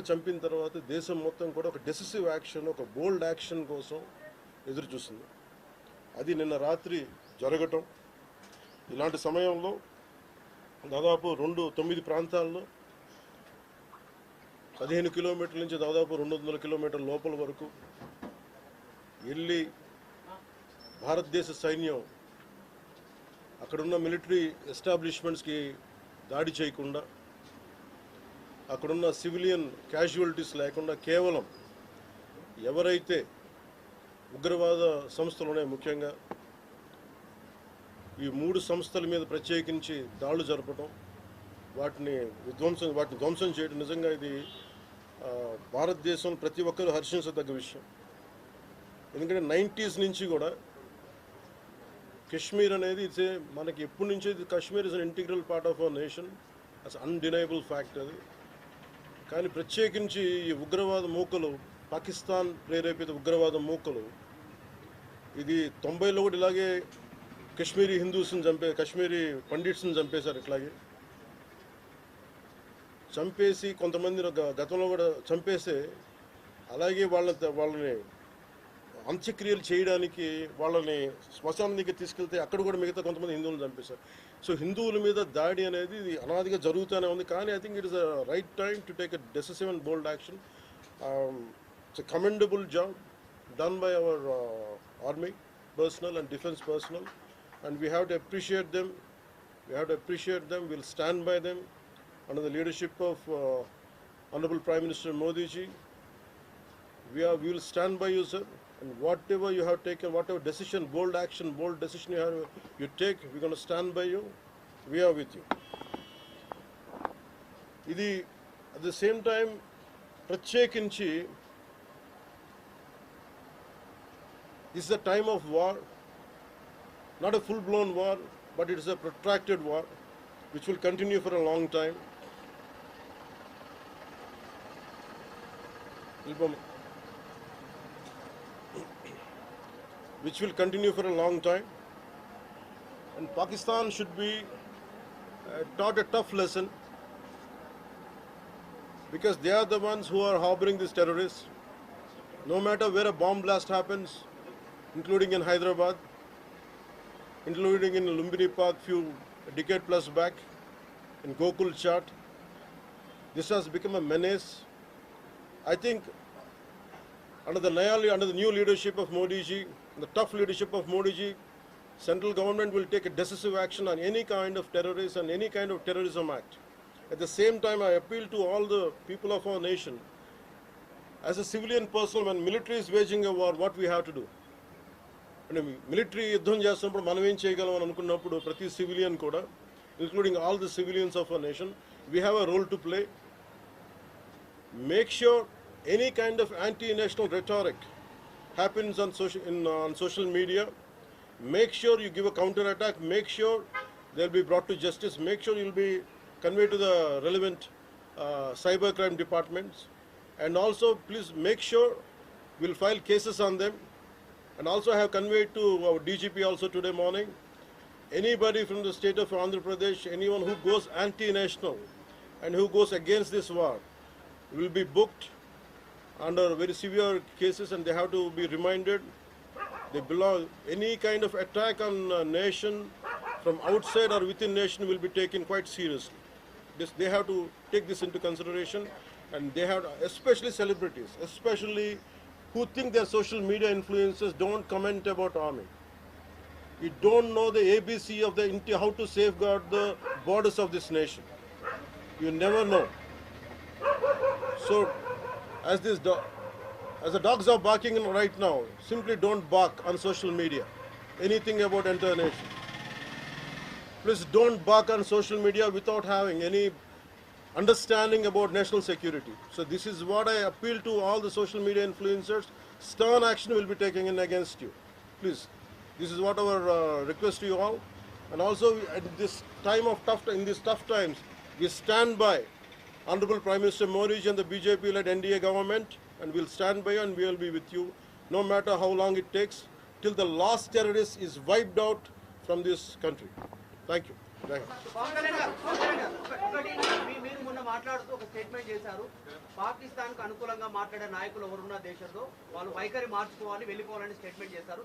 చంపిన తర్వాత దేశం మొత్తం కూడా ఒక డెసిసివ్ యాక్షన్, ఒక బోల్డ్ యాక్షన్ కోసం ఎదురు చూస్తుంది. అది నిన్న రాత్రి జరగటం. ఇలాంటి సమయంలో దాదాపు 9 ప్రాంతాల్లో 15 కిలోమీటర్ల నుంచి దాదాపు 200 కిలోమీటర్ల లోపల వరకు వెళ్ళి భారతదేశ సైన్యం అక్కడున్న మిలిటరీ ఎస్టాబ్లిష్మెంట్స్కి దాడి చేయకుండా, అక్కడున్న సివిలియన్ క్యాజువాలిటీస్ లేకుండా కేవలం ఎవరైతే ఉగ్రవాద సంస్థలు ఉన్నాయో, ముఖ్యంగా ఈ 3 సంస్థల మీద ప్రత్యేకించి దాడులు జరపడం, వాటిని ధ్వంసం చేయడం నిజంగా ఇది భారతదేశం ప్రతి ఒక్కరు హర్షించదగ్గ విషయం. ఎందుకంటే 90s నుంచి కూడా కశ్మీర్ అనేది మనకి ఎప్పటి నుంచో Kashmir is an integral part of our nation, as undeniable fact అది. కానీ ప్రత్యేకించి ఈ ఉగ్రవాద మూకలు, పాకిస్తాన్ ప్రేరేపిత ఉగ్రవాద మూకలు, ఇది 90లో కూడా ఇలాగే కశ్మీరీ హిందూస్ని కశ్మీరీ పండిట్స్ని చంపేశారు. ఇట్లాగే చంపేసి కొంతమంది గతంలో కూడా చంపేసే, అలాగే వాళ్ళని అంత్యక్రియలు చేయడానికి వాళ్ళని శ్మశానం దగ్గర తీసుకెళ్తే అక్కడ కూడా మిగతా కొంతమంది హిందువులను చంపేశారు. సో హిందువుల మీద దాడి అనేది ఇది అనాదిగా జరుగుతూనే ఉంది. కానీ I think it is a right time to take a decisive and bold action. It's a commendable job done by our army personnel and defense personnel, and we have to appreciate them. We'll stand by them under the leadership of Honorable Prime Minister Modi ji. We will stand by you, sir, and whatever you have taken, whatever decision, bold decision you take, we're going to stand by you. We are with you. Idi at the same time ప్రత్యేకించి this is a time of war, not a full-blown war, but it is a protracted war which will continue for a long time. And Pakistan should be taught a tough lesson, because they are the ones who are harboring these terrorists. No matter where a bomb blast happens, including in Hyderabad, including in Lumbini Park a decade plus back, in Gokul Chat, this has become a menace. I think under the new leadership of Modi ji, the tough leadership of Modi ji, central government will take a decisive action on any kind of terrorism and any kind of terrorism act. At the same time, I appeal to all the people of our nation, as a civilian person, when military is waging a war, what we have to do? And military యుద్ధం చేస్తున్నప్పుడు మనం ఏం చేయగలం అని అనుకున్నప్పుడు ప్రతి civilian కూడా, including all the civilians of our nation, we have a role to play. Make sure any kind of anti-national rhetoric happens on social media. Make sure you give a counter-attack. Make sure they'll be brought to justice. Make sure you'll be conveyed to the relevant cybercrime departments. And also, please make sure we'll file cases on them. And also I have conveyed to our DGP also today morning, anybody from the state of Andhra Pradesh, anyone who goes anti-national and who goes against this war will be booked under very severe cases, and they have to be reminded any kind of attack on a nation from outside or within nation will be taken quite seriously. They have to take this into consideration, and they have to, especially celebrities, especially who think they're social media influencers, don't comment about army. You don't know the ABC of how to safeguard the borders of this nation. You never know. So, as the dogs are barking right now, simply don't bark on social media anything about entire nation. Please don't bark on social media without having any understanding about national security. So this is what I appeal to all the social media influencers. Stern action will be taken in against you. Please, this is what our request to you all. And also at this time of in these tough times, we stand by Honorable Prime Minister Modi and the BJP-led NDA government, and we'll stand by you and we will be with you no matter how long it takes, till the last terrorist is wiped out from this country. Thank you. మీరు మొన్న మాట్లాడుతూ ఒక statement చేశారు, పాకిస్తాన్ కు అనుకూలంగా మాట్లాడే నాయకులు ఎవరున్న దేశంలో వాళ్ళు వైఖరి మార్చుకోవాలి, వెళ్ళిపోవాలని స్టేట్మెంట్ చేశారు.